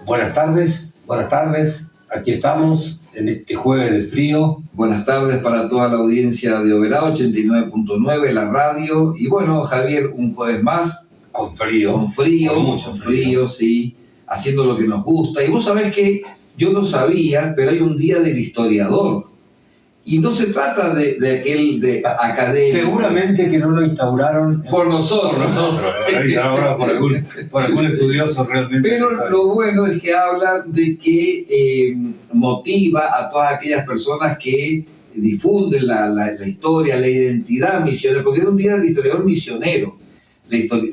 buenas tardes, aquí estamos en este jueves de frío. Buenas tardes para toda la audiencia de Oberá 89.9, la radio. Y bueno, Javier, un jueves más. Con frío. Con mucho frío, sí, haciendo lo que nos gusta. Y vos sabés que yo no sabía, pero hay un día del historiador. Y no se trata de aquel de académico. Seguramente que no lo instauraron por nosotros. Lo instauraron por algún estudioso realmente. Pero lo bueno es que habla de que motiva a todas aquellas personas que difunden la historia, la identidad misionera, porque era un día del historiador misionero,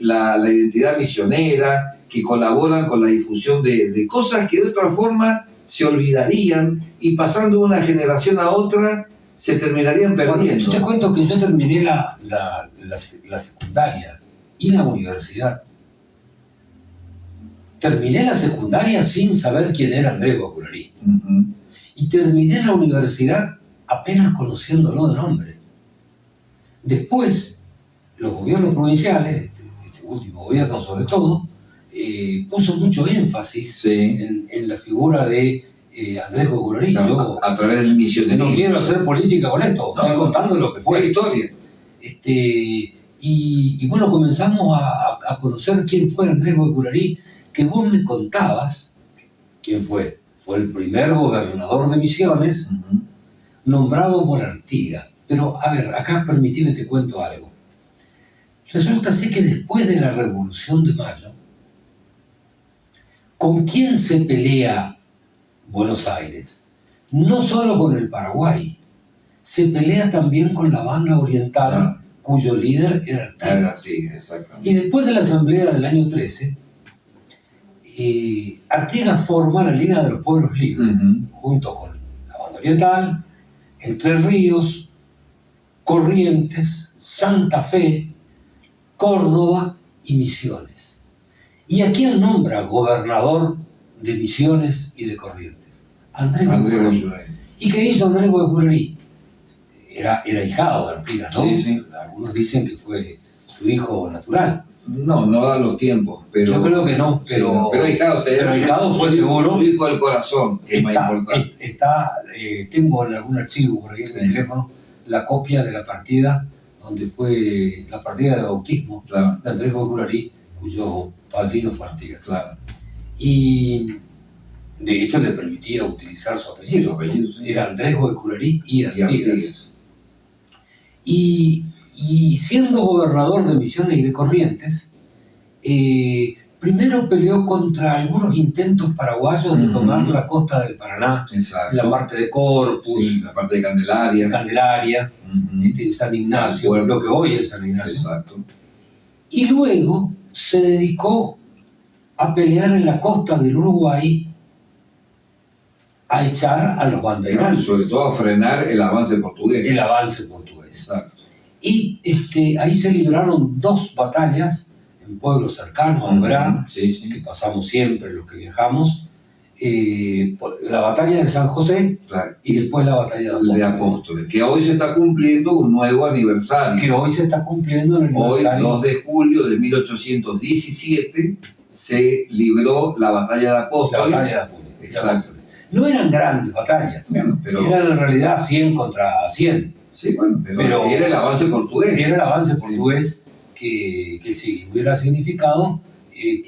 la identidad misionera, que colaboran con la difusión de cosas que de otra forma se olvidarían y pasando de una generación a otra se terminarían perdiendo. Bueno, yo te cuento que yo terminé la secundaria y la universidad. Terminé la secundaria sin saber quién era Andrés Boccurarí. Y terminé la universidad apenas conociéndolo de nombre. Después, los gobiernos provinciales, este último gobierno sobre todo, puso mucho énfasis en la figura de Andrés Boccurarí. No, a través del misionerismo. No quiero hacer política con esto, estoy contando lo que fue. La historia. Y bueno, comenzamos a conocer quién fue Andrés Boccurarí, que vos me contabas quién fue. Fue el primer gobernador de Misiones, nombrado por Artigas. Pero, a ver, acá permitime te cuento algo. Resulta ser que después de la Revolución de Mayo, ¿con quién se pelea Buenos Aires? No solo con el Paraguay, se pelea también con la banda oriental, cuyo líder era Artigas. Y después de la asamblea del año 13, Artigas forma la Liga de los Pueblos Libres, junto con la banda oriental, Entre Ríos, Corrientes, Santa Fe, Córdoba y Misiones. ¿Y a quién nombra gobernador de Misiones y de Corrientes? Andrés Boccurarí. ¿Y qué hizo Andrés Boccurarí? Era ahijado de Artigas, ¿no? Sí. Algunos dicen que fue su hijo natural. No da los tiempos, pero... Yo creo que no, pero ahijado fue seguro. Su hijo del corazón, que es más importante. Tengo en algún archivo por ahí en el teléfono la copia de la partida, donde fue la partida de bautismo de Andrés Boccurarí, cuyo padrino fue Artigas. Y de hecho le permitía utilizar su apellido. Era Andrés Boccurarí y Artigas. Y siendo gobernador de Misiones y de Corrientes, primero peleó contra algunos intentos paraguayos de tomar la costa del Paraná, la parte de Corpus, la parte de Candelaria, San Ignacio, lo que hoy es San Ignacio. Y luego se dedicó a pelear en la costa del Uruguay, a echar a los bandeirantes. Sobre todo a frenar el avance portugués. Y ahí se libraron 2 batallas en pueblos cercanos a Oberá, que pasamos siempre los que viajamos. La batalla de San José y después la batalla de Apóstoles. Que hoy se está cumpliendo un nuevo aniversario. Hoy, 2 de julio de 1817, se libró la batalla de Apóstoles. Exacto. No eran grandes batallas, pero eran en realidad 100 contra 100. Sí, bueno, pero era el avance portugués. Era el avance portugués que sí hubiera significado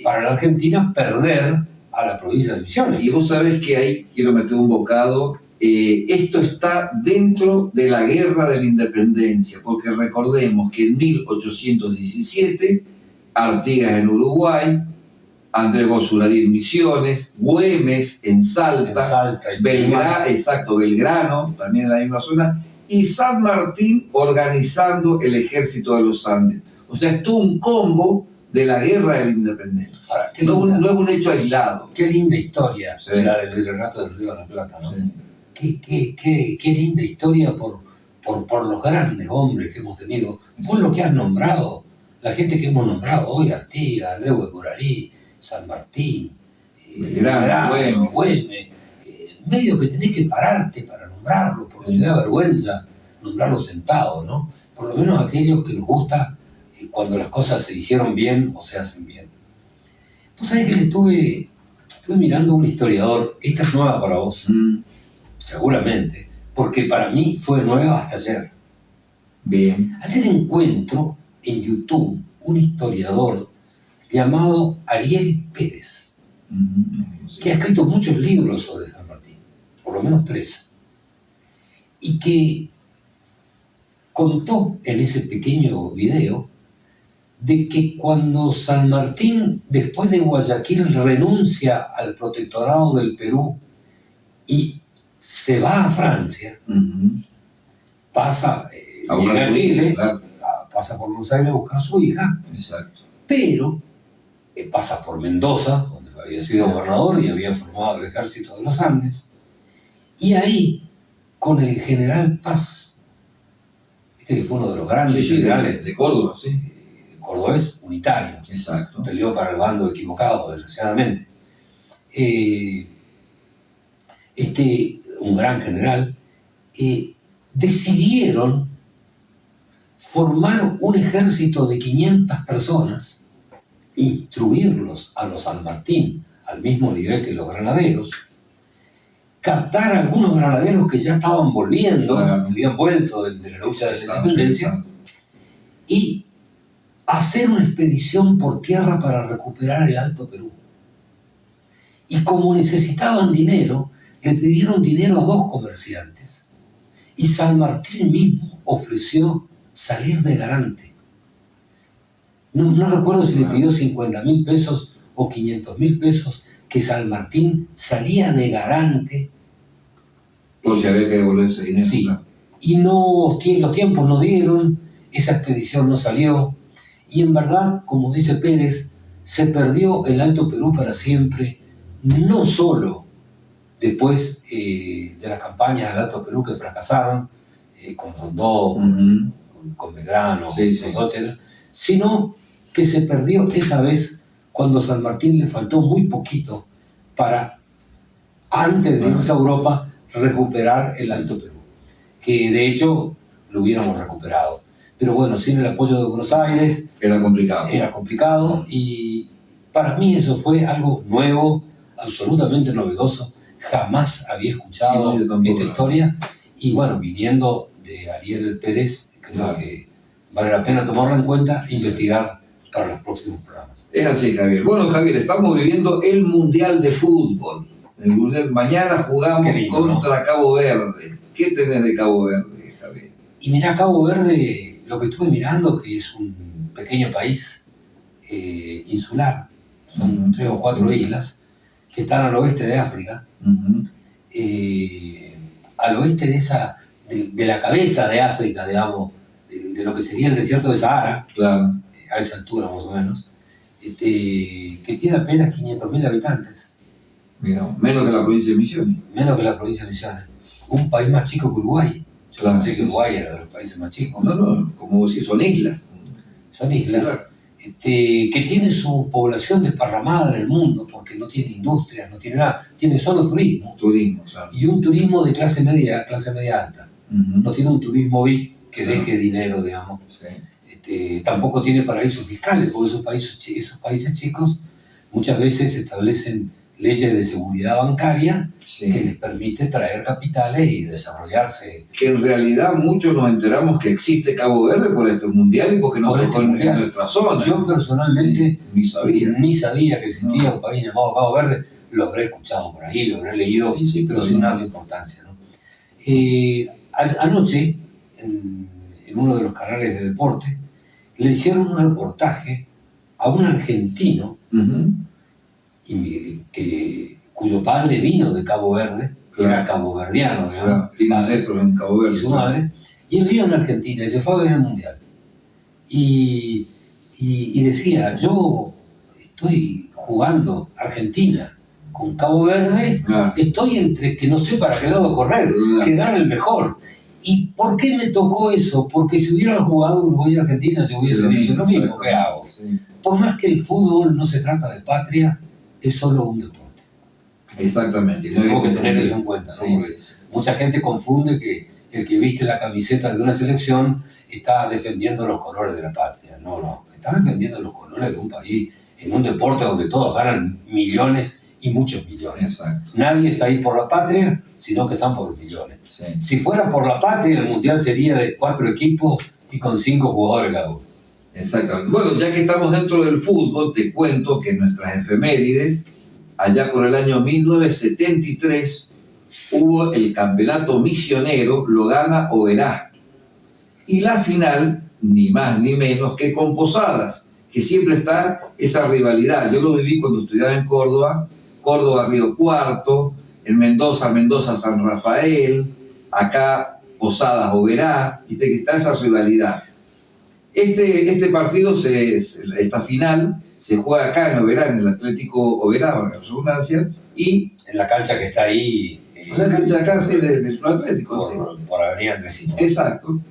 para la Argentina perder a la provincia de Misiones. Y vos sabés que ahí quiero meter un bocado. Esto está dentro de la guerra de la independencia, porque recordemos que en 1817, Artigas en Uruguay, Andrés Boccurarí en Misiones, Güemes en Salta, Belgrano, también en la misma zona, y San Martín organizando el ejército de los Andes. O sea, es todo un combo de la guerra de la independencia. Ahora, no es un hecho aislado. Qué linda historia la del Virreinato del Río de la Plata, ¿no? Qué linda historia por los grandes hombres que hemos tenido, por lo que has nombrado, la gente que hemos nombrado hoy, Artigas, Andrés Boccurarí, San Martín, Güemes, medio que tenés que pararte para nombrarlos, porque te da vergüenza nombrarlos sentados, ¿no? Por lo menos aquellos que nos gusta cuando las cosas se hicieron bien o se hacen bien. Vos sabés que le tuve estuve mirando un historiador, esta es nueva para vos, seguramente, porque para mí fue nueva hasta ayer. Bien. Ayer encuentro en YouTube un historiador llamado Ariel Pérez, que ha escrito muchos libros sobre San Martín, por lo menos 3, y que contó en ese pequeño video de que cuando San Martín, después de Guayaquil, renuncia al protectorado del Perú y se va a Francia, pasa, llega a Chile, claro, pasa por Buenos Aires a buscar a su hija, exacto, pero pasa por Mendoza, donde había sido gobernador y había formado el ejército de los Andes, y ahí, con el general Paz, que fue uno de los grandes generales de Córdoba, cordobés, unitario. Exacto. Peleó para el bando equivocado, desgraciadamente. Un gran general, decidieron formar un ejército de 500 personas, instruirlos a los San Martín al mismo nivel que los granaderos, captar a algunos granaderos que ya estaban volviendo, que habían vuelto de la lucha de la independencia, y hacer una expedición por tierra para recuperar el Alto Perú. Y como necesitaban dinero, le pidieron dinero a 2 comerciantes. Y San Martín mismo ofreció salir de garante. No recuerdo si le pidió 50.000 pesos o 500.000 pesos, que San Martín salía de garante. O sea, había que devolver ese dinero. Sí. Y los tiempos no dieron, esa expedición no salió. Y en verdad, como dice Pérez, se perdió el Alto Perú para siempre, no solo después de las campañas del Alto Perú que fracasaron, con Rondó, con Belgrano, etc., sino que se perdió esa vez cuando San Martín le faltó muy poquito para, antes de irse a Europa, recuperar el Alto Perú, que de hecho lo hubiéramos recuperado. Pero bueno, sin el apoyo de Buenos Aires era complicado, y para mí eso fue algo nuevo, absolutamente novedoso. Jamás había escuchado esta historia, y bueno, viniendo de Ariel Pérez, creo que vale la pena tomarlo en cuenta e investigar para los próximos programas. Es así, Javier. Bueno, Javier, estamos viviendo el Mundial de Fútbol. Mañana jugamos contra Cabo Verde. ¿Qué tenés de Cabo Verde, Javier? Y mirá, Cabo Verde, lo que estuve mirando, que es un pequeño país insular, son 3 o 4 islas, que están al oeste de África, al oeste de la cabeza de África, digamos, de lo que sería el desierto de Sahara, a esa altura más o menos, que tiene apenas 500.000 habitantes. Mira, menos que la provincia de Misiones. Menos que la provincia de Misiones. Un país más chico que Uruguay. Yo pensé que Uruguay era de los países más chicos. No, como si son islas. Son islas. Que tiene su población desparramada en el mundo, porque no tiene industrias, no tiene nada, tiene solo turismo. Y un turismo de clase media alta. No tiene un turismo VIP que deje dinero, digamos. Tampoco tiene paraísos fiscales, porque esos países chicos muchas veces establecen leyes de seguridad bancaria que les permite traer capitales y desarrollarse. Que en realidad muchos nos enteramos que existe Cabo Verde por este mundial y porque nos tocó en nuestra zona. Yo personalmente ni sabía que existía un país llamado Cabo Verde. Lo habré escuchado por ahí, lo habré leído, pero sin darle importancia, ¿no? Anoche, en uno de los canales de deporte, le hicieron un reportaje a un argentino cuyo padre vino de Cabo Verde, era caboverdiano, digamos, en Cabo Verde, y su madre, y él vino en Argentina y se fue a ver el Mundial. Y decía, yo estoy jugando Argentina con Cabo Verde, estoy entre que no sé para qué lado correr, que gane el mejor. ¿Y por qué me tocó eso? Porque si hubieran jugado Uruguay y Argentina, se hubiese dicho lo mismo que hago. Por más que el fútbol no se trata de patria, es solo un deporte. Exactamente. Y tenemos que tener eso en cuenta, ¿no? Mucha gente confunde que el que viste la camiseta de una selección está defendiendo los colores de la patria. No, está defendiendo los colores de un país en un deporte donde todos ganan millones y muchos millones. Exacto. Nadie está ahí por la patria, sino que están por los millones. Sí. Si fuera por la patria, el Mundial sería de 4 equipos y con 5 jugadores cada uno. Exactamente. Bueno, ya que estamos dentro del fútbol, te cuento que nuestras efemérides, allá por el año 1973, hubo el campeonato misionero, lo gana Oberá. Y la final, ni más ni menos que con Posadas, que siempre está esa rivalidad. Yo lo viví cuando estudiaba en Córdoba, Córdoba Río Cuarto, en Mendoza, Mendoza San Rafael, acá Posadas Oberá, viste que está esa rivalidad. Este partido, esta final, se juega acá en Oberá, en el Atlético Oberá, en la redundancia, y En la cancha que está ahí. en la cancha de acá, sí, del Atlético. Por Avenida Andresito. Exacto.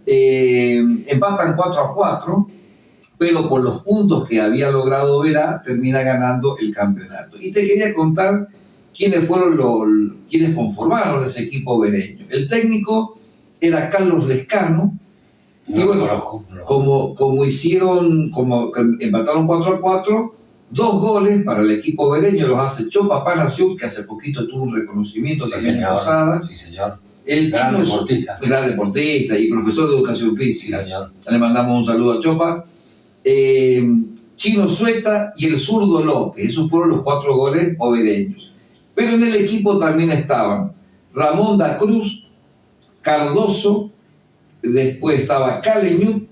Empatan 4-4, pero por los puntos que había logrado Oberá, termina ganando el campeonato. Y te quería contar quiénes fueron quienes conformaron ese equipo obereño. El técnico era Carlos Lescano. No Y bueno, conozco. como empataron 4-4, 2 goles para el equipo obereño los hace Chopa Palacios, que hace poquito tuvo un reconocimiento también en Posadas. Sí, señor. El Gran chino, deportista. Gran deportista y profesor de educación Sí, física. señor. Le mandamos un saludo a Chopa. Chino Sueta y el zurdo López. Esos fueron los 4 goles obereños. Pero en el equipo también estaban Ramón da Cruz, Cardoso, después estaba Caleñú,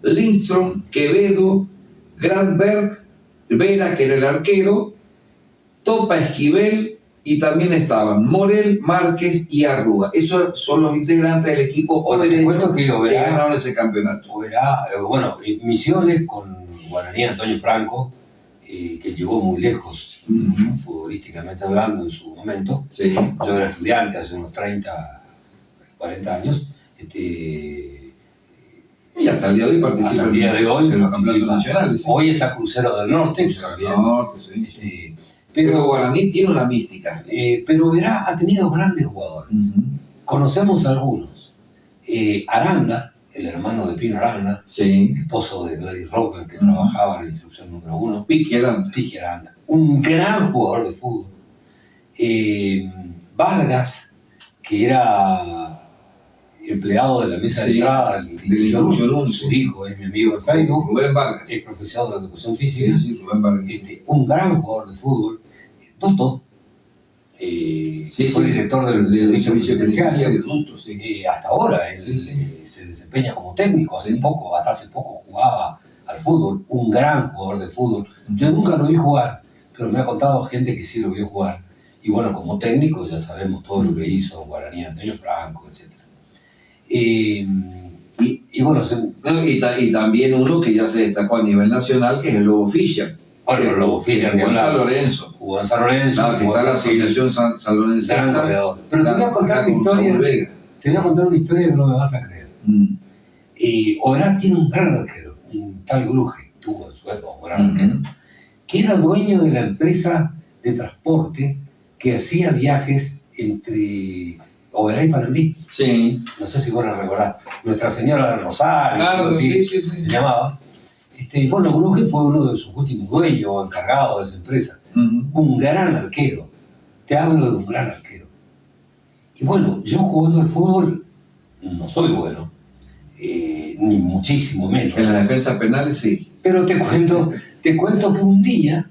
Lindström, Quevedo, Granberg, Vera, que era el arquero, Topa Esquivel, y también estaban Morel, Márquez y Arrúa. Esos son los integrantes del equipo obereño que ganaron ese campeonato. Misiones con Guaraní Antonio Franco, que llegó muy lejos, futbolísticamente hablando, en su momento. Sí. Yo era estudiante hace unos 30, 40 años. Y hasta el día de hoy participa hasta el día de hoy, en los campeonatos nacionales. Sí. Hoy está Crucero del Norte. Crucero del Norte, sí. Pero Guaraní tiene una mística. Pero Oberá ha tenido grandes jugadores. Conocemos algunos. Aranda, el hermano de Pino Aranda, sí. Esposo de Gladys Rocker, que trabajaba en la instrucción número 1. Piqui Aranda. Un gran jugador de fútbol. Vargas, que era empleado de la mesa de entrada del su hijo es mi amigo de Facebook. Rubén Vargas. Es profesor de educación física. Sí, Rubén Vargas. Un gran jugador de fútbol. Toto. Fue director del servicio penitenciario. Hasta ahora se desempeña como técnico. Hasta hace poco jugaba al fútbol. Un gran jugador de fútbol. Yo nunca lo vi jugar, pero me ha contado gente que sí lo vio jugar. Y bueno, como técnico ya sabemos todo lo que hizo Guaraní Antonio Franco, etc. Y también uno que ya se destacó a nivel nacional, que es el Lobo Fischer. Bueno, el Lobo Fischer jugó en San Lorenzo. Jugó en San Lorenzo. Claro, que está la Asociación San Lorenzo. Pero te voy a contar una historia. Te voy a contar una historia que no me vas a creer. Oberá tiene un gran arquero, un tal Gruje, tuvo en su época un gran arquero, que era dueño de la empresa de transporte que hacía viajes entre Oberá y Panambi. Sí. No sé si vos lo recordás. Nuestra Señora del Rosario, claro, sí, se llamaba. Bueno, Gruje fue uno de sus últimos dueños o encargados de esa empresa. Un gran arquero. Te hablo de un gran arquero. Y bueno, yo jugando al fútbol no soy bueno, ni muchísimo menos. En las defensas penales sí. Pero te cuento que un día,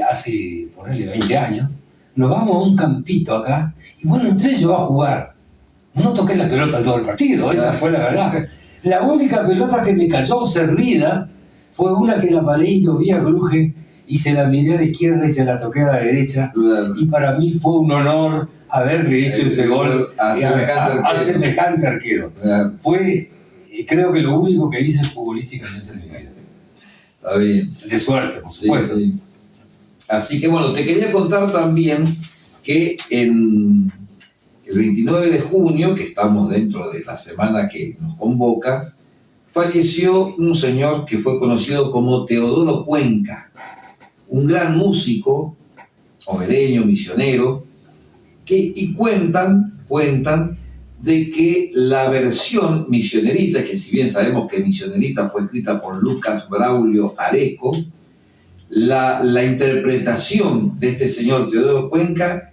hace, ponerle 20 años, nos vamos a un campito acá, y bueno, entré yo a jugar. No toqué la pelota todo el partido, esa fue la verdad. La única pelota que me cayó servida fue una que la paré y yo vi a Gruje y se la miré a la izquierda y se la toqué a la derecha. Y para mí fue un honor haberle hecho ese gol a semejante arquero. Fue, creo que lo único que hice futbolísticamente en mi vida. Está bien. De suerte, por supuesto. Sí. Así que bueno, te quería contar también que en el 29 de junio, que estamos dentro de la semana que nos convoca, falleció un señor que fue conocido como Teodoro Cuenca, un gran músico, obereño, misionero, y cuentan de que la versión misionerita, que si bien sabemos que misionerita fue escrita por Lucas Braulio Areco, la interpretación de este señor Teodoro Cuenca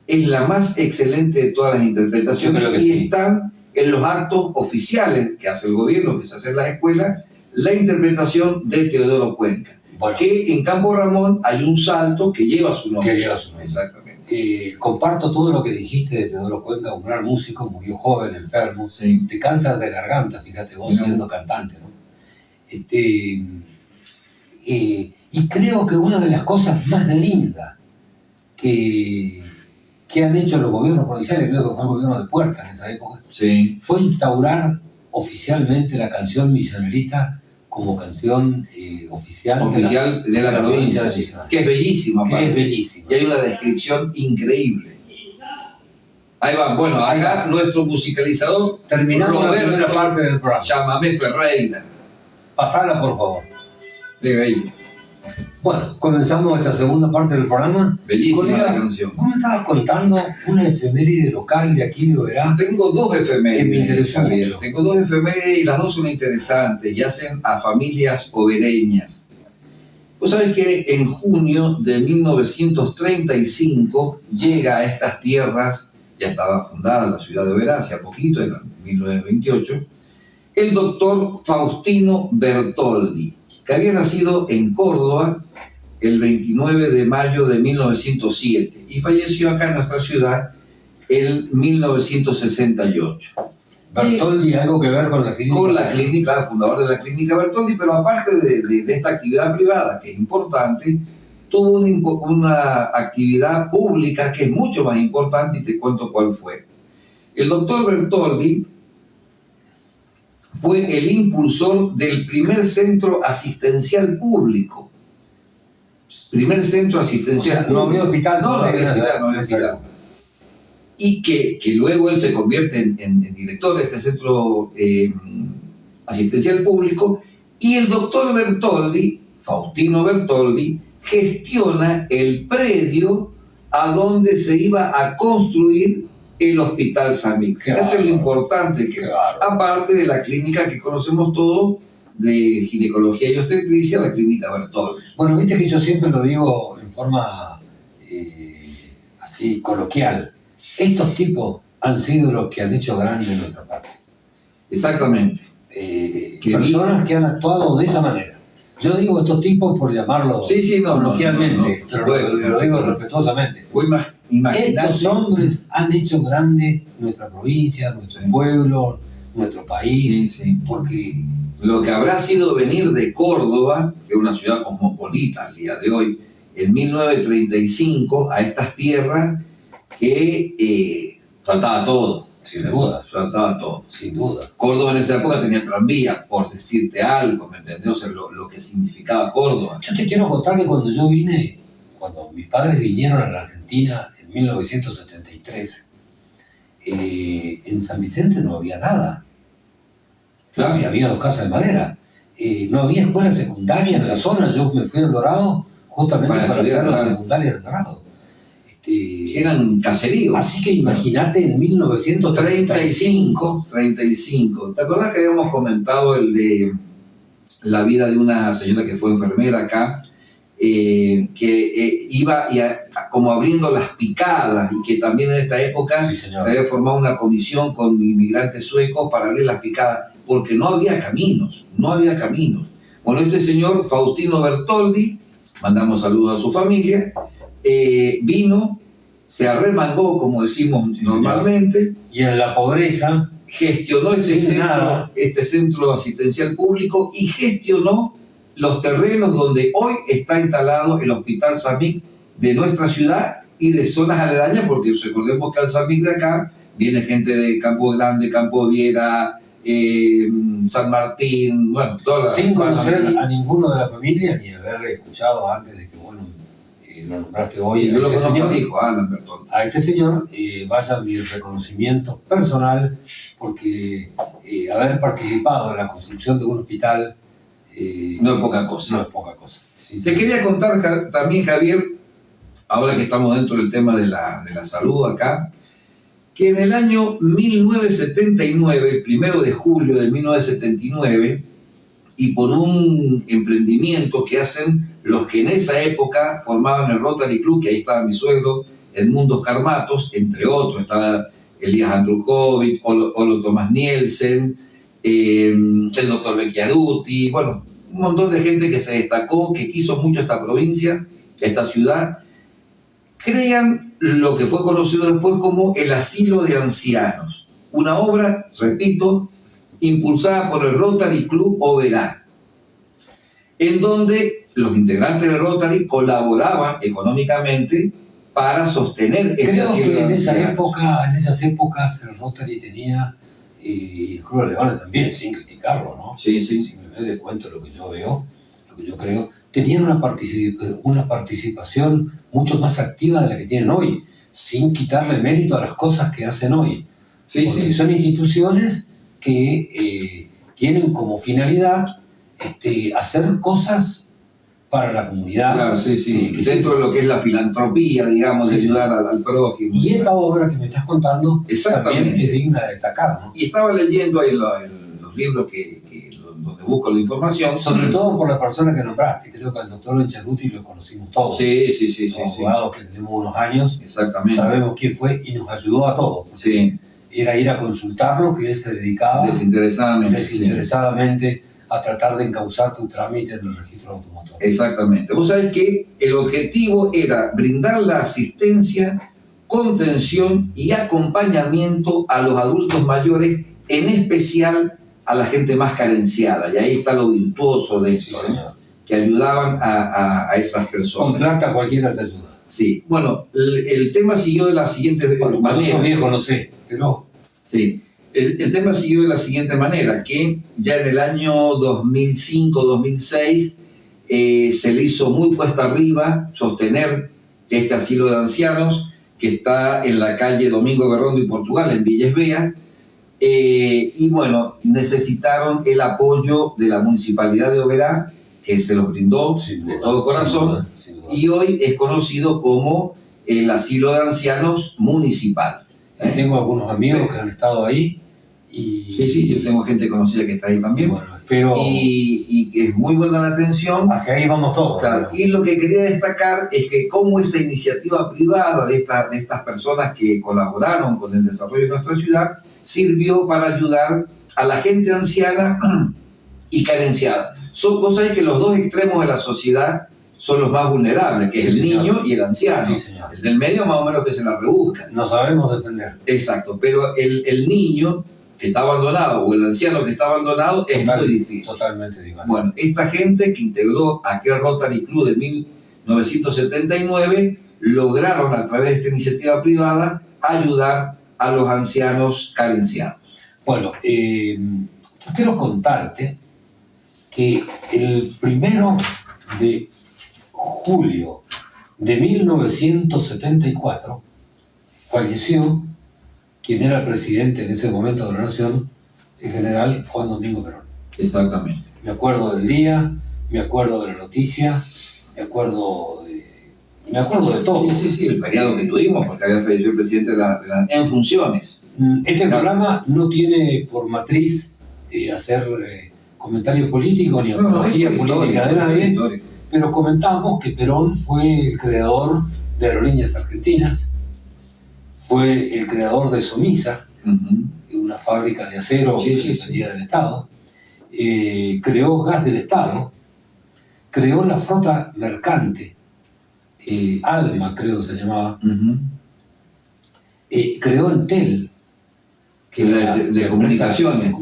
es la más excelente de todas las interpretaciones y sí. están en los actos oficiales que hace el gobierno, que se hace en las escuelas, la interpretación de Teodoro Cuenca. Bueno, que en Campo Ramón hay un salto que lleva su nombre. Que lleva su nombre. Exactamente. Comparto todo lo que dijiste de Teodoro Cuenca, un gran músico, murió joven, enfermo, Sí. de cáncer de garganta, fíjate vos siendo cantante, ¿no? Y creo que una de las cosas más lindas que han hecho los gobiernos provinciales, creo que fue el gobierno de Puerta en esa época, Sí. fue instaurar oficialmente la canción misionerita como canción oficial de la provincia de Ciudad, que es bellísima. Que es bellísima. Y hay una descripción increíble. Ahí va, bueno, acá nuestro musicalizador, terminamos la primera parte del programa. Chamamé Ferreira. Pasala, por favor. Venga ahí. Bueno, comenzamos esta segunda parte del programa. Bellísima Colega, la canción. Vos me estabas contando una efeméride local de aquí de Oberá. Tengo dos efemérides. Que me interesó mucho. Tengo dos efemérides y las dos son interesantes y hacen a familias obereñas. Vos sabés que en junio de 1935 llega a estas tierras, ya estaba fundada la ciudad de Oberá, hace poquito, en 1928, el doctor Faustino Bertoldi, que había nacido en Córdoba el 29 de mayo de 1907 y falleció acá en nuestra ciudad en 1968. Bertoldi, ¿algo que ver con la clínica? Con la clínica, fundador de la clínica Bertoldi, pero aparte de esta actividad privada, que es importante, tuvo una actividad pública que es mucho más importante y te cuento cuál fue. El doctor Bertoldi fue el impulsor del primer centro asistencial público. Primer centro asistencial público. No había hospital. No había hospital. Y que luego él se convierte en director de este centro asistencial público. Y el doctor Bertoldi, Faustino Bertoldi, gestiona el predio a donde se iba a construir el Hospital Samit. Fíjate lo importante que es, aparte de la clínica que conocemos todos de ginecología y obstetricia, la clínica Bertoldi. Bueno, viste que yo siempre lo digo en forma así coloquial. Estos tipos han sido los que han hecho grande nuestra patria. Exactamente. Personas que han actuado de esa manera. Yo digo estos tipos por llamarlo coloquialmente, pero lo digo respetuosamente. Estos hombres han hecho grande nuestra provincia, nuestro pueblo, nuestro país, porque lo que habrá sido venir de Córdoba, que es una ciudad cosmopolita al día de hoy, en 1935 a estas tierras que faltaba todo. Sin duda. Faltaba todo. Sin duda. Córdoba en esa época tenía tranvía, por decirte algo, ¿me entendés? O sea, lo que significaba Córdoba. Yo te quiero contar que cuando yo vine, cuando mis padres vinieron a la Argentina en 1973, en San Vicente no había nada. Claro. Había 2 casas de madera. No había escuela secundaria en la zona. Yo me fui al Dorado justamente para hacer la secundaria del Dorado. Eran caseríos. Así que imagínate en 1935. 35. ¿Te acordás que habíamos comentado el de la vida de una señora que fue enfermera acá? Que iba como abriendo las picadas y que también en esta época se había formado una comisión con inmigrantes suecos para abrir las picadas, porque no había caminos. Bueno, este señor Faustino Bertoldi, mandamos saludos a su familia, vino, se arremangó, como decimos normalmente, y en la pobreza gestionó este centro asistencial público y gestionó los terrenos donde hoy está instalado el Hospital Samit de nuestra ciudad y de zonas aledañas, porque recordemos que al Samit de acá viene gente de Campo Grande, Campo Viera, San Martín, bueno, todas sin conocer a ninguno de la familia ni haberle escuchado antes de que lo nombraste hoy. Yo lo conozco, dijo Alan Bertoldi. A este señor vaya mi reconocimiento personal, porque haber participado en la construcción de un hospital no es poca cosa. No es poca cosa. Te quería contar también, Javier, ahora que estamos dentro del tema de la salud acá, que en el año 1979, el 1 de julio de 1979, y por un emprendimiento que hacen los que en esa época formaban el Rotary Club, que ahí estaba mi suegro, Edmundo Carmatos, entre otros, estaba Elías Andrujovic, Olo Tomás Nielsen, el doctor Becchiaruti, bueno, un montón de gente que se destacó, que quiso mucho esta provincia, esta ciudad. Crean lo que fue conocido después como el Asilo de Ancianos, una obra, repito, impulsada por el Rotary Club Oberá, en donde los integrantes del Rotary colaboraban económicamente para sostener este asilo Creo que de ancianos. en esas épocas el Rotary tenía, y el Club de Leones también, sin criticarlo, ¿no? Sí, sí. Si me doy cuenta lo que yo veo, lo que yo creo, tenían una participación mucho más activa de la que tienen hoy, sin quitarle mérito a las cosas que hacen hoy. Sí, Porque sí. son instituciones que tienen como finalidad hacer cosas para la comunidad. Claro, sí, sí. Dentro de lo que es la filantropía, digamos, Sí, de sí. ayudar al prójimo. Y esta obra que me estás contando Exactamente. también es digna de destacar, ¿no? Y estaba leyendo ahí en los libros donde busco la información. Sobre todo por la persona que nombraste. Creo que al doctor Becchiaruti lo conocimos todos. Sí, sí, sí. Los abogados que tenemos unos años, exactamente, sabemos quién fue y nos ayudó a todos. Sí. Era ir a consultarlo, que él se dedicaba desinteresadamente a tratar de encauzar tu trámite en el registro automotor. Exactamente. Vos sabés que el objetivo era brindar la asistencia, contención y acompañamiento a los adultos mayores, en especial a la gente más carenciada. Y ahí está lo virtuoso de esto, Sí, que ayudaban a esas personas. Con plata cualquiera te ayuda. Sí. Bueno, el tema siguió de la siguiente manera. Yo viejo no sé, pero... Sí. El tema siguió de la siguiente manera, que ya en el año 2005-2006 se le hizo muy cuesta arriba sostener este asilo de ancianos que está en la calle Domingo Berrondo y Portugal, en Villa Esbea, y bueno, necesitaron el apoyo de la Municipalidad de Oberá, que se los brindó de todo corazón, sin duda. Y hoy es conocido como el Asilo de Ancianos Municipal. Tengo algunos amigos que han estado ahí. Sí, yo tengo gente conocida que está ahí también. Bueno, espero... y que es muy buena la atención. Hacia ahí vamos todos. Claro. Y lo que quería destacar es que cómo esa iniciativa privada de estas personas que colaboraron con el desarrollo de nuestra ciudad sirvió para ayudar a la gente anciana y carenciada. Vos sabés que los dos extremos de la sociedad son los más vulnerables, que es el niño y el anciano. Sí, el del medio más o menos que se la rebusca. No sabemos defender. Exacto, pero el niño que está abandonado o el anciano que está abandonado es muy difícil. Totalmente difícil. Bueno, esta gente que integró aquel Rotary Club de 1979 lograron a través de esta iniciativa privada ayudar a los ancianos carenciados. Bueno, yo quiero contarte que el 1 de julio de 1974 falleció quien era el presidente en ese momento de la Nación, el general Juan Domingo Perón. Exactamente. Me acuerdo del día, me acuerdo de la noticia, me acuerdo de todo. Sí, el feriado que tuvimos, porque había fallecido el presidente en funciones. Este programa no tiene por matriz hacer comentario político ni apología política de nadie, pero comentamos que Perón fue el creador de Aerolíneas Argentinas, fue el creador de Somisa, una fábrica de acero que dependía del Estado, creó Gas del Estado, creó la flota mercante, Alma creo que se llamaba, creó Entel, que era de comunicaciones,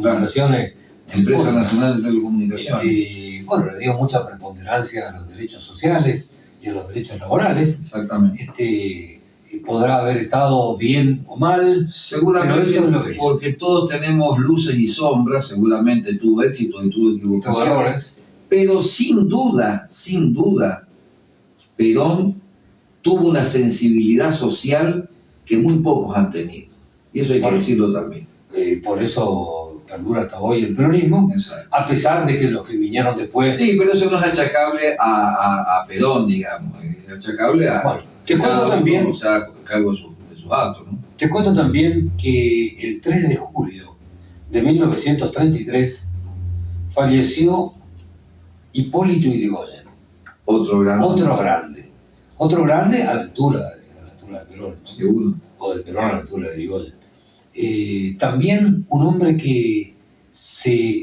Empresa Nacional de Telecomunicaciones. Bueno, le dio mucha preponderancia a los derechos sociales y a los derechos laborales. Exactamente. Podrá haber estado bien o mal, seguramente, pero eso es lo que porque todos tenemos luces y sombras. Seguramente tuvo éxito y tuvo equivocaciones, pero sin duda, Perón tuvo una sensibilidad social que muy pocos han tenido, y eso hay que decirlo también. Por eso perdura hasta hoy el peronismo. Exacto. A pesar de que los que vinieron después... Sí, pero eso no es achacable a Perón, digamos, es achacable a... Bueno, te cuento también, o sea, a cargo de sus actos, ¿no? Te cuento también que el 3 de julio de 1933 falleció Hipólito Yrigoyen. Otro grande. Otro grande a la altura de Perón, ¿no? Seguro. O de Perón a la altura de Yrigoyen. También un hombre que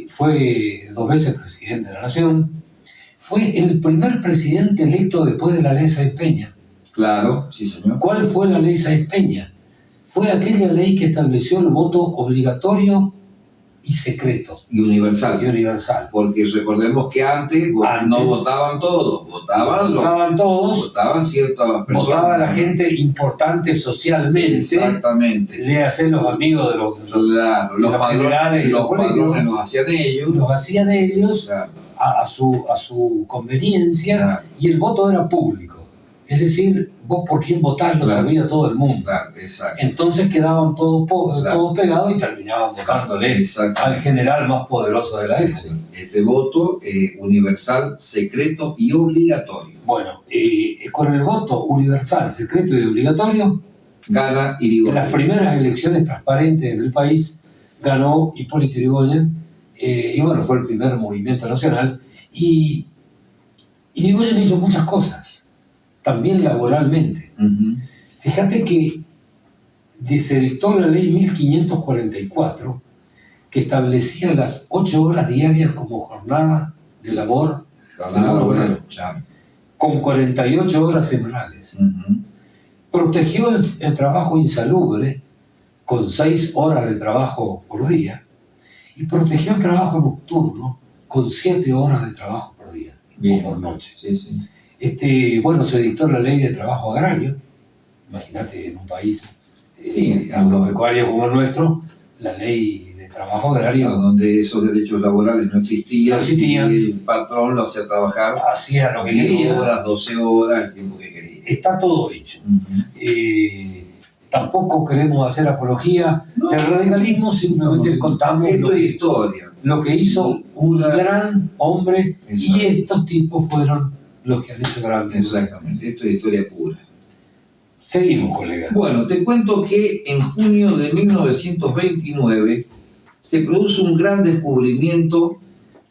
fue 2 veces presidente de la Nación, fue el primer presidente electo después de la ley Sáenz Peña. Claro, sí señor. ¿Cuál fue la ley Sáenz Peña? Fue aquella ley que estableció el voto obligatorio y secreto. Y universal. Porque recordemos que antes no votaban todos, votaban todos. Votaban ciertas personas. Votaba la gente importante socialmente. Exactamente. Léase los amigos de los generales. Los padrones los hacían ellos. Los hacían ellos, claro, a su conveniencia, claro. Y el voto era público. Es decir, vos por quién votás lo sabía todo el mundo. Claro, exacto. Entonces quedaban todos pegados y terminaban votándole al general más poderoso de la época. Ese voto universal, secreto y obligatorio. Bueno, con el voto universal, secreto y obligatorio, gana Yrigoyen. En las primeras elecciones transparentes en el país ganó Hipólito Yrigoyen, y bueno, fue el primer movimiento nacional. Y Yrigoyen hizo muchas cosas, también laboralmente. Fíjate que se dictó la ley 1544, que establecía las 8 horas diarias como jornada de labor laboral, con 48 horas semanales. Protegió el trabajo insalubre, con 6 horas de trabajo por día, y protegió el trabajo nocturno, con 7 horas de trabajo por día, o por noche. Sí, sí. Bueno, se dictó la ley de trabajo agrario. Imagínate, en un país agropecuario como el nuestro, la ley de trabajo agrario, donde esos derechos laborales no existían. Y el patrón lo hacía trabajar, hacía lo que quería, 12 horas, el tiempo que quería. Está todo hecho. Tampoco queremos hacer apología del radicalismo, simplemente contamos lo que hizo un gran hombre. Exacto. Y estos tipos fueron los que han hecho grandes. Exactamente, esto es historia pura. Seguimos, colega. Bueno, te cuento que en junio de 1929 se produce un gran descubrimiento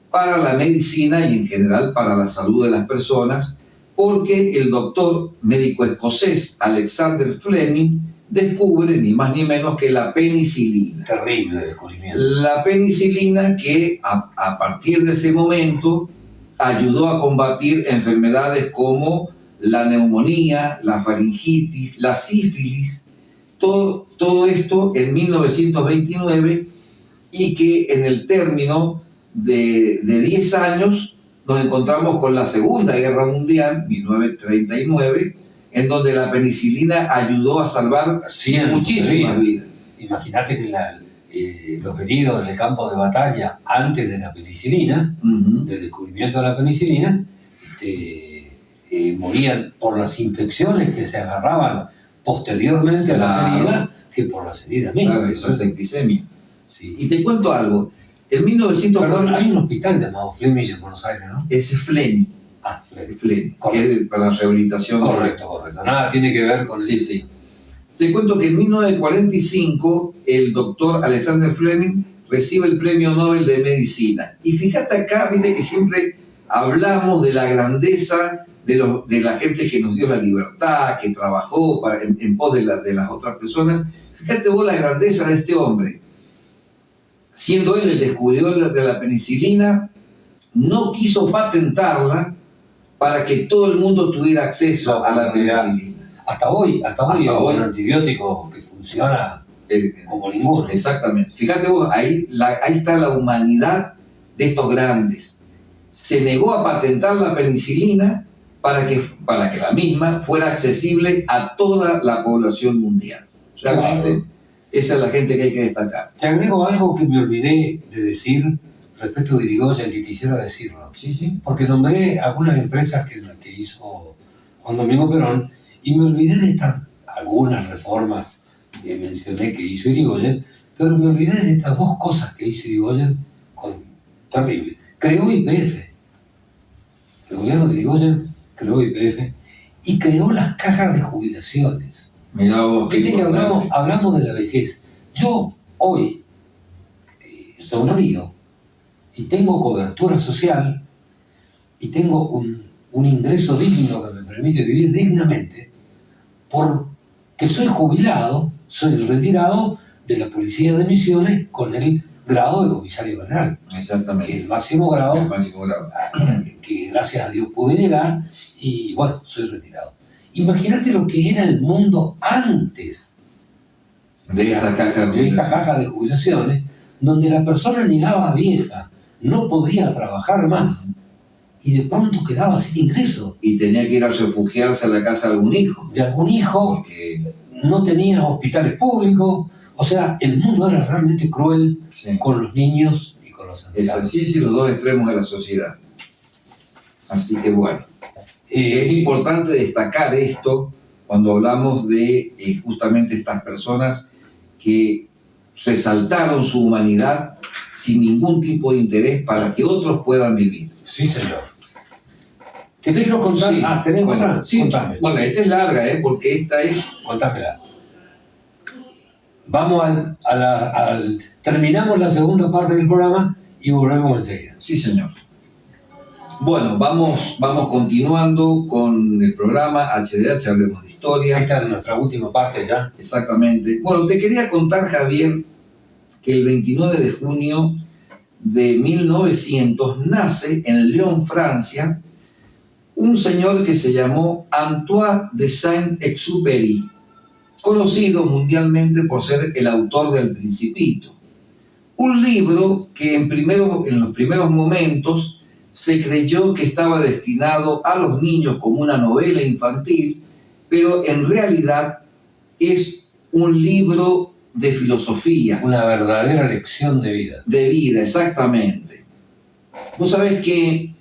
para la medicina y en general para la salud de las personas, porque el doctor médico escocés Alexander Fleming descubre ni más ni menos que la penicilina. Terrible descubrimiento. La penicilina que a partir de ese momento ayudó a combatir enfermedades como la neumonía, la faringitis, la sífilis, todo esto en 1929, y que en el término de 10 años nos encontramos con la Segunda Guerra Mundial, 1939, en donde la penicilina ayudó a salvar muchísimas vidas. Imagínate que los heridos en el campo de batalla antes de la penicilina, del descubrimiento de la penicilina, morían por las infecciones que se agarraban posteriormente a las heridas que por las heridas mismas. Claro, eso es septicemia. Sí. Y te cuento algo. En 1940... Perdón, hay un hospital llamado Fleming en Buenos Aires, ¿no? Ese es Fleming. Fleming. Que es para la rehabilitación. Correcto. Nada tiene que ver con... Sí. Te cuento que en 1945 el doctor Alexander Fleming recibe el Premio Nobel de Medicina. Y fíjate acá, viste que siempre hablamos de la grandeza de la gente que nos dio la libertad, que trabajó en pos de las otras personas. Fíjate vos la grandeza de este hombre. Siendo él el descubridor de la penicilina, no quiso patentarla para que todo el mundo tuviera acceso a la penicilina. Hasta hoy es un antibiótico que funciona como ninguno. Exactamente. Fíjate vos, ahí está la humanidad de estos grandes. Se negó a patentar la penicilina para que la misma fuera accesible a toda la población mundial. Realmente, esa es la gente que hay que destacar. Te agrego algo que me olvidé de decir respecto de Yrigoyen, que quisiera decirlo. Sí. Porque nombré algunas empresas que hizo Juan Domingo Perón, y me olvidé de algunas reformas que mencioné que hizo Yrigoyen, pero me olvidé de estas 2 cosas que hizo Yrigoyen terrible. Creó YPF. El gobierno de Yrigoyen creó YPF y creó las cajas de jubilaciones. Mirá vos. Viste que hablamos de la vejez. Yo hoy sonrío y tengo cobertura social y tengo un ingreso digno que me permite vivir dignamente, porque soy jubilado, soy retirado de la Policía de Misiones con el grado de comisario general. Exactamente. Que es el máximo grado, grado. Que gracias a Dios pude llegar, y bueno, soy retirado. Imagínate lo que era el mundo antes de esta caja de jubilaciones, donde la persona llegaba vieja, no podía trabajar más, y de pronto quedaba sin ingreso. Y tenía que ir a refugiarse a la casa de algún hijo. De algún hijo, porque no tenía hospitales públicos. O sea, el mundo era realmente cruel, sí, con los niños y con los ancianos. Es así, sí, los dos extremos de la sociedad. Así que bueno, es importante destacar esto cuando hablamos de justamente estas personas que resaltaron su humanidad sin ningún tipo de interés para que otros puedan vivir. Sí, señor. Te quiero contar. Sí, ¿tenés bueno, otra? Sí, contame. Bueno, esta es larga, porque esta es... Contámela. Vamos terminamos la segunda parte del programa y volvemos enseguida. Sí, señor. Bueno, vamos continuando con el programa HDH, Hablemos de Historia. Esta es nuestra última parte ya. Exactamente. Bueno, te quería contar, Javier, que el 29 de junio de 1900 nace en Lyon, Francia, un señor que se llamó Antoine de Saint-Exupéry, conocido mundialmente por ser el autor del Principito. Un libro que en los primeros momentos se creyó que estaba destinado a los niños como una novela infantil, pero en realidad es un libro de filosofía. Una verdadera lección de vida. De vida, exactamente. Vos sabés que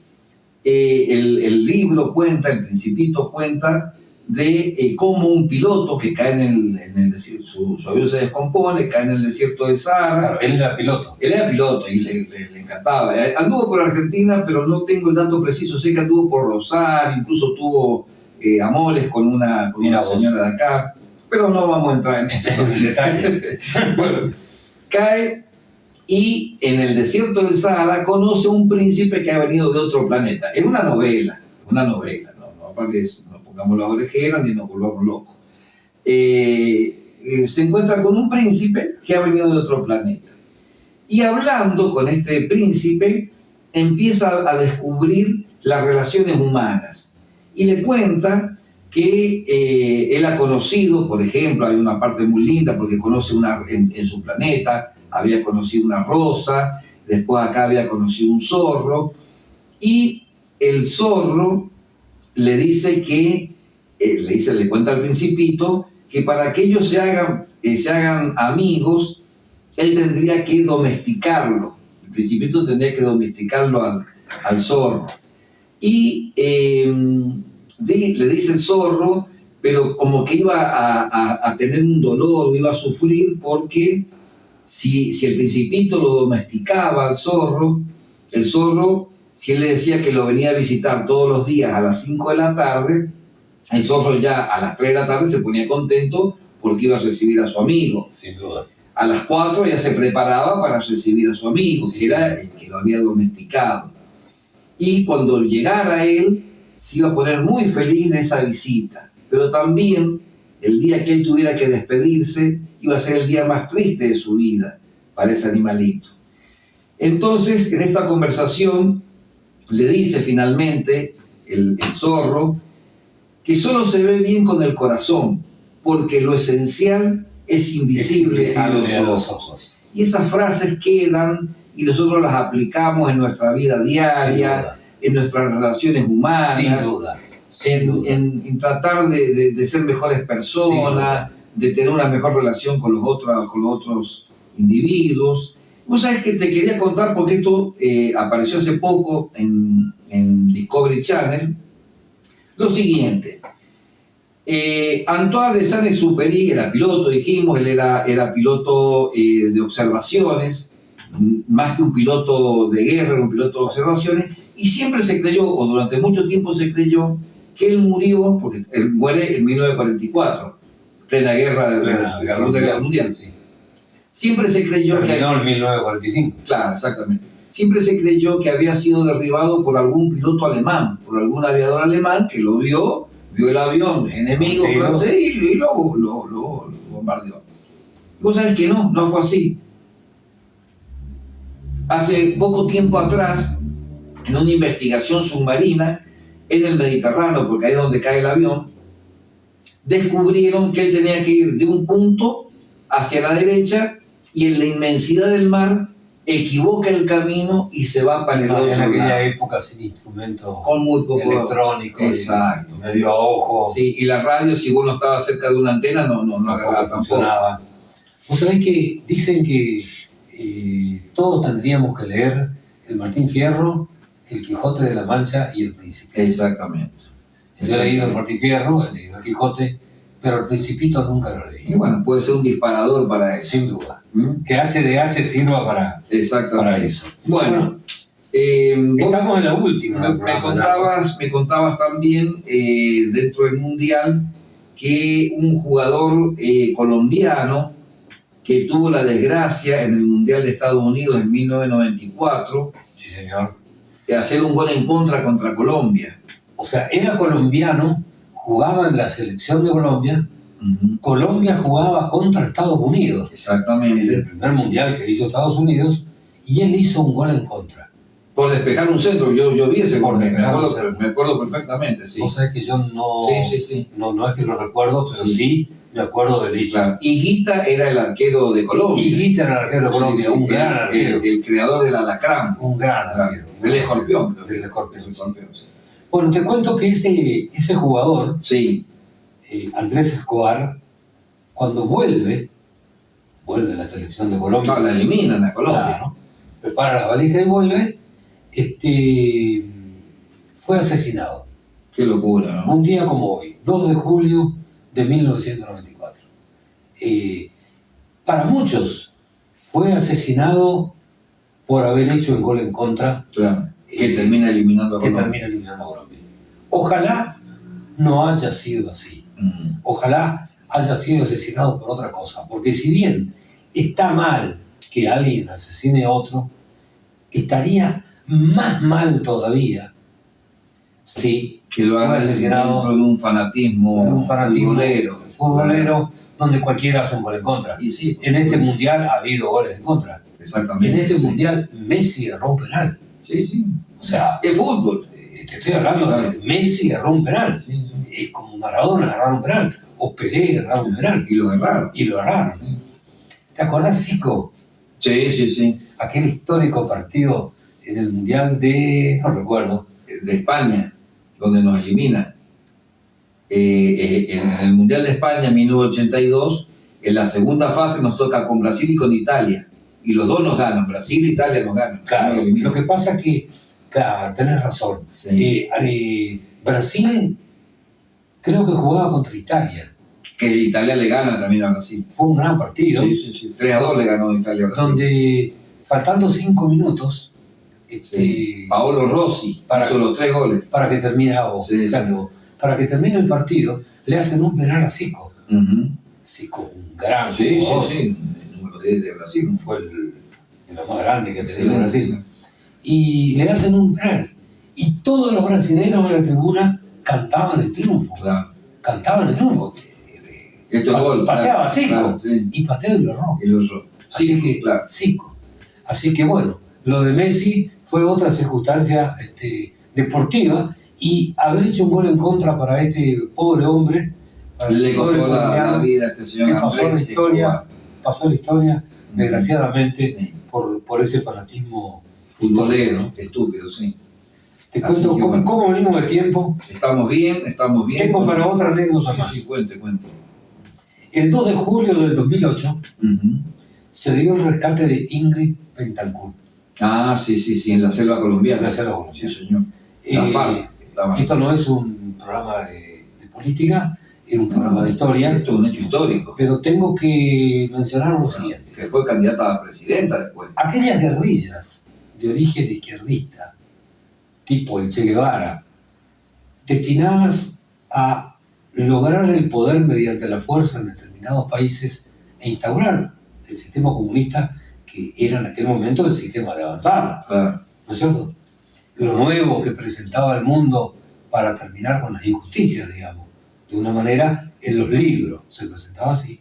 el libro cuenta, el Principito cuenta, de cómo un piloto que cae en el desierto, su avión se descompone, cae en el desierto de Sahara. Claro, él era piloto. Él era piloto y le encantaba. Anduvo por Argentina, pero no tengo el dato preciso. Sé que anduvo por Rosario, incluso tuvo amores con una señora de acá, pero no vamos a entrar en esos detalles. Bueno, cae y en el desierto del Sahara conoce a un príncipe que ha venido de otro planeta. Es una novela, no pongamos las orejeras ni nos volvamos locos. Se encuentra con un príncipe que ha venido de otro planeta. Y hablando con este príncipe, empieza a descubrir las relaciones humanas. Y le cuenta que él ha conocido, por ejemplo, hay una parte muy linda porque conoce en su planeta, había conocido una rosa, después acá había conocido un zorro, y el zorro le dice le cuenta al Principito que para que ellos se hagan amigos, él tendría que domesticarlo. El Principito tendría que domesticarlo al zorro. Y le dice el zorro, pero como que iba a tener un dolor, iba a sufrir, porque si el Principito lo domesticaba al zorro, el zorro, si él le decía que lo venía a visitar todos los días a las 5 de la tarde, el zorro ya a las 3 de la tarde se ponía contento porque iba a recibir a su amigo. Sin duda. A las 4 ya se preparaba para recibir a su amigo, que era el que lo había domesticado. Y cuando llegara él, se iba a poner muy feliz de esa visita. Pero también, el día que él tuviera que despedirse, iba a ser el día más triste de su vida para ese animalito. Entonces, en esta conversación, le dice finalmente el zorro que solo se ve bien con el corazón, porque lo esencial es invisible a los ojos. Y esas frases quedan y nosotros las aplicamos en nuestra vida diaria, en nuestras relaciones humanas, sin duda. En tratar de ser mejores personas, de tener una mejor relación con los otros individuos. Vos sabés que te quería contar, porque esto apareció hace poco en Discovery Channel, lo siguiente. Antoine de Saint-Exupéry era piloto, dijimos, él era piloto de observaciones, más que un piloto de guerra, era un piloto de observaciones, y siempre se creyó, o durante mucho tiempo se creyó, que él murió, porque él muere en 1944, plena guerra de la Segunda Guerra Mundial. Sí. Siempre se creyó terminó en 1945. Claro, exactamente. siempre se creyó que había sido derribado por algún piloto alemán, por algún aviador alemán que lo vio el avión enemigo francés y lo bombardeó. Vos sabés que no fue así. Hace poco tiempo atrás, en una investigación submarina en el Mediterráneo, porque ahí es donde cae el avión, descubrieron que él tenía que ir de un punto hacia la derecha y en la inmensidad del mar equivoca el camino y se va para el otro lado. En aquella época sin instrumentos con muy poco electrónicos, exacto, medio a ojo. Sí, y la radio, si vos no estabas cerca de una antena, no agarraba tampoco. Vos sabés que dicen que todos tendríamos que leer el Martín Fierro, el Quijote de la Mancha y el Príncipe. Exactamente. Yo he leído el Martín Fierro, he leído el Quijote, pero el Principito nunca lo leí. Y bueno, puede ser un disparador para eso. Sin duda. Que HDH sirva para eso. Bueno, estamos en la última. Me contabas también dentro del Mundial que un jugador colombiano que tuvo la desgracia en el Mundial de Estados Unidos en 1994, sí, señor, de hacer un gol en contra Colombia. O sea, era colombiano, jugaba en la selección de Colombia. Colombia jugaba contra Estados Unidos. Exactamente. En el primer mundial que hizo Estados Unidos, y él hizo un gol en contra. Por despejar un centro, yo vi ese gol, me acuerdo perfectamente, sí. Vos sabés que yo no, sí. no es que lo recuerdo, pero sí me acuerdo del hecho. Claro. Higuita era el arquero de Colombia. Higuita era el arquero de Colombia, un gran arquero. El creador del alacrán. Un gran arquero. Del escorpión. Del escorpión. Sí. Bueno, te cuento que ese jugador, sí. Andrés Escobar, cuando vuelve a la selección de Colombia. No, la eliminan a Colombia. Claro, prepara la valija y vuelve, fue asesinado. Qué locura, ¿no? Un día como hoy, 2 de julio de 1994. Para muchos fue asesinado por haber hecho el gol en contra. Claro, que termina eliminando a Colombia. Ojalá no haya sido así. Ojalá haya sido asesinado por otra cosa, porque si bien está mal que alguien asesine a otro, estaría más mal todavía si que lo haga asesinado dentro de un fanatismo futbolero donde cualquiera hace un gol en contra. Y sí, en este mundial ha habido goles en contra. Exactamente. En este mundial Messi erró un penal. Sí. O sea, es fútbol. Te estoy hablando de Messi erró un penal. Sí. Es como Maradona agarrar un penal, o Pelé agarrar un penal. Y lo erraron. Sí. ¿Te acordás, Zico? Sí. Aquel histórico partido en el Mundial no recuerdo. De España, donde nos elimina. En el Mundial de España, 1982, en la segunda fase nos toca con Brasil y con Italia. Y los dos nos ganan, Brasil e Italia nos ganan. Claro, lo que pasa es que, claro, tenés razón. Sí. Brasil creo que jugaba contra Italia. Que Italia le gana también a Brasil. Fue un gran partido. Sí. 3-2 le ganó Italia a Brasil. Donde, faltando 5 minutos, Paolo Rossi hizo los 3 goles. Para que termine, para que termine el partido, le hacen un penal a Zico. Zico, un gran jugador. Sí. El número 10 de Brasil. Fue de lo más grande que tenía Brasil. Y le hacen un penal. Y todos los brasileños en la tribuna cantaban el triunfo. Claro. Cantaban el triunfo. Pateaba Zico. Y pateó y lo erró. Zico. Así que bueno, lo de Messi fue otra circunstancia deportiva, y haber hecho un gol en contra para este pobre hombre, le costó la vida a este señor que pasó la historia desgraciadamente por ese fanatismo futbolero, estúpido, sí. Te cuento cómo venimos de tiempo. Estamos bien. Tengo para otra anécdota más. Sí, cuente. El 2 de julio del 2008 se dio el rescate de Ingrid Betancourt. Ah, sí, en la selva colombiana. Sí, señor. La FARC. Esto no es un programa de política, es un programa de historia. Esto es un hecho histórico. Pero tengo que mencionar lo siguiente. Que fue candidata a presidenta después. Aquellas guerrillas de origen izquierdista, tipo el Che Guevara, destinadas a lograr el poder mediante la fuerza en determinados países e instaurar el sistema comunista que era en aquel momento el sistema de avanzada, Claro. ¿no es cierto? Lo nuevo que presentaba el mundo para terminar con las injusticias, digamos. De una manera, en los libros se presentaba así.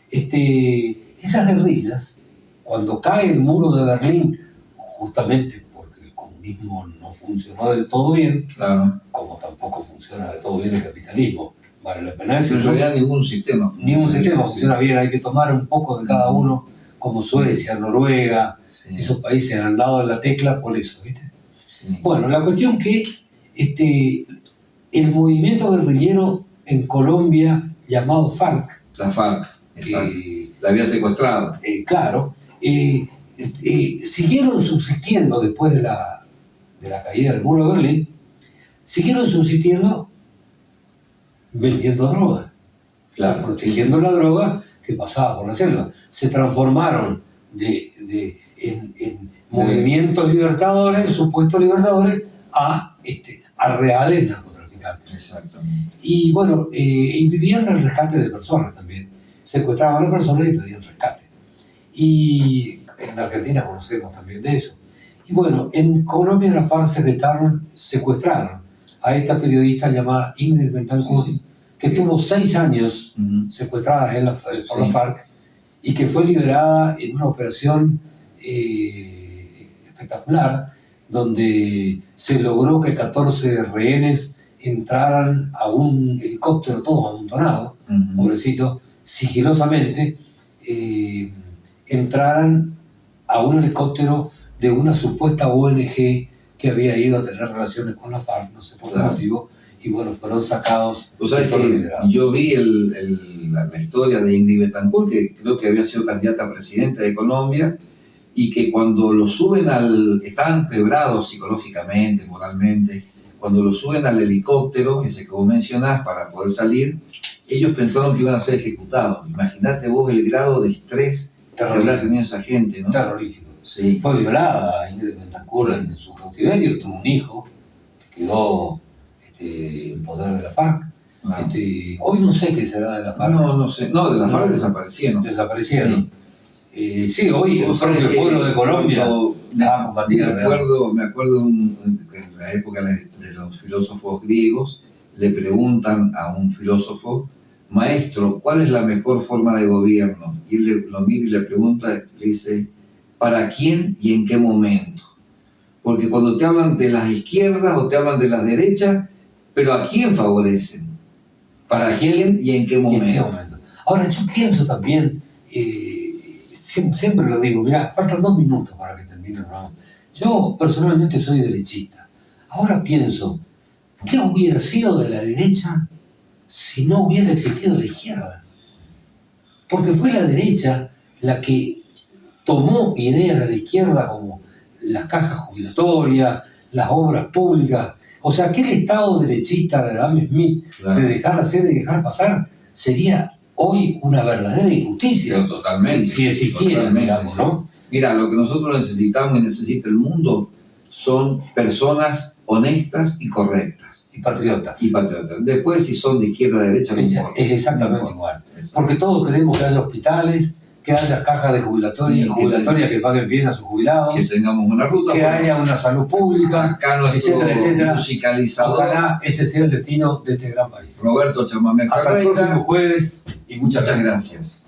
Esas guerrillas, cuando cae el muro de Berlín, justamente porque el comunismo no funcionó del todo bien, Claro. como tampoco funciona del todo bien el capitalismo, vale la pena decirlo. En realidad ningún sistema. Ningún sistema funciona bien, hay que tomar un poco de cada uno, como Suecia, Noruega, Sí. esos países han dado en la tecla por eso, ¿viste? Sí. Bueno, la cuestión que el movimiento guerrillero en Colombia llamado FARC, La FARC, exacto. La había secuestrado. claro, siguieron subsistiendo después de la caída del muro de Berlín, siguieron subsistiendo vendiendo droga, Claro. protegiendo la droga que pasaba por la selva. Se transformaron en movimientos libertadores, supuestos libertadores, a reales narcotraficantes. Exactamente. Y bueno, y vivían del rescate de personas también. Secuestraban a las personas y pedían rescate. Y en Argentina conocemos también de eso. Y bueno, en Colombia la FARC secuestraron a esta periodista llamada Ingrid Betancourt, Sí. que tuvo 6 años secuestrada por la FARC y que fue liberada en una operación espectacular, donde se logró que 14 rehenes entraran a un helicóptero, todos amontonados, pobrecitos, sigilosamente, entraran a un helicóptero de una supuesta ONG que había ido a tener relaciones con la FARC, no sé por qué motivo, y bueno, fueron sacados. Tú sabes que yo vi la historia de Ingrid Betancourt, que creo que había sido candidata a presidenta de Colombia, y que cuando lo suben estaban quebrados psicológicamente, moralmente, cuando lo suben al helicóptero, ese que vos mencionás, para poder salir, ellos pensaron que iban a ser ejecutados. Imagínate vos el grado de estrés que habrá tenido esa gente, ¿no? Terrorífico. Sí. Fue violada Ingrid Betancourt en su cautiverio, tuvo un hijo que quedó en poder de la FARC. Wow. Hoy no sé qué será de la FARC. No sé. No, de la FARC desaparecieron. Desaparecieron. Sí, hoy el propio pueblo de Colombia la ha combatido. Me acuerdo en la época de los filósofos griegos, le preguntan a un filósofo: maestro, ¿cuál es la mejor forma de gobierno? Y él lo mira y le pregunta, le dice: ¿para quién y en qué momento? Porque cuando te hablan de las izquierdas o te hablan de las derechas, pero ¿a quién favorecen? ¿Para quién y en qué momento? Ahora, yo pienso también, siempre lo digo, mirá, faltan 2 minutos para que termine el programa. Yo personalmente soy derechista. Ahora pienso, ¿qué hubiera sido de la derecha si no hubiera existido la izquierda? Porque fue la derecha la que tomó ideas de la izquierda como las cajas jubilatorias, las obras públicas. O sea, aquel Estado derechista de Adam Smith, claro, de dejar hacer y dejar pasar, sería hoy una verdadera injusticia. Pero totalmente. Si existiera, digamos, ¿no? Mira, lo que nosotros necesitamos y necesita el mundo son personas honestas y correctas. Y patriotas. Después, si son de izquierda o de derecha, no importa. Es exactamente igual. Porque todos queremos que haya hospitales, que haya cajas de jubilatoria que paguen bien a sus jubilados, que tengamos una ruta, que haya una salud pública, etcétera. Musicalizador. Ojalá ese sea el destino de este gran país. Roberto Chamamé Ferreira. Hasta el próximo jueves y muchas gracias.